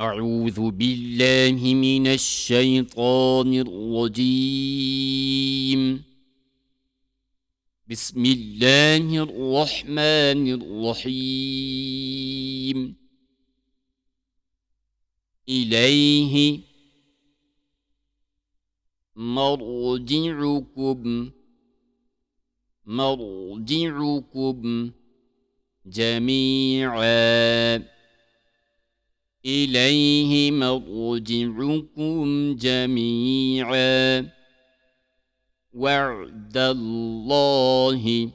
أعوذ بالله من الشيطان الرجيم. بسم الله الرحمن الرحيم. إليه مرجعكم جميعا. إليه مرجعكم جميعا. وعد الله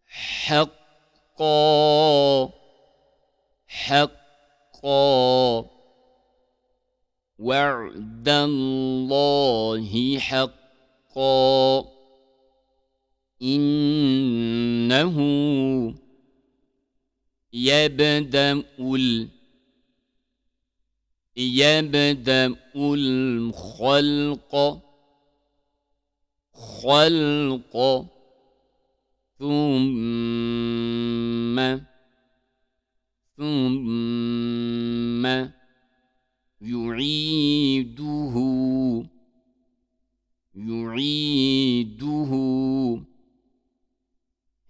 حقا وعد الله حقا. إنه يبدأ الخلق ثم يعيده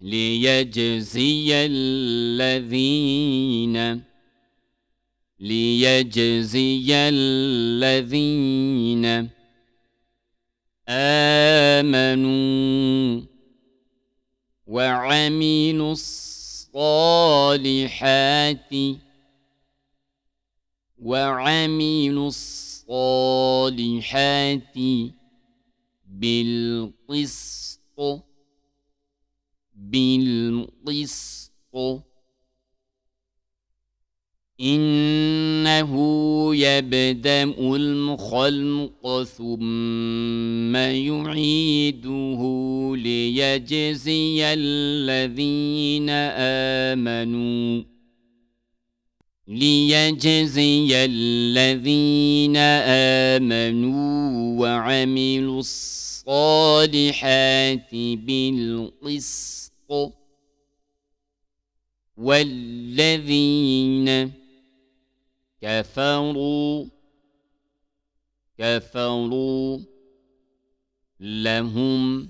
ليجزي الذين آمنوا وعملوا الصالحات بالقسط. إنه يبدأ الخلق ثم يعيده ليجزي الذين آمنوا وعملوا الصالحات بالقسط. والذين كفروا لهم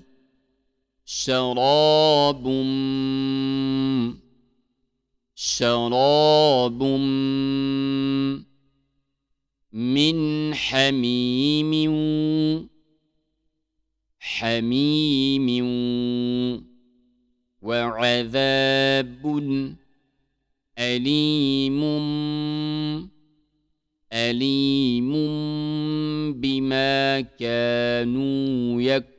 شراب من حميم وعذاب أليم بما كانوا يكفرون.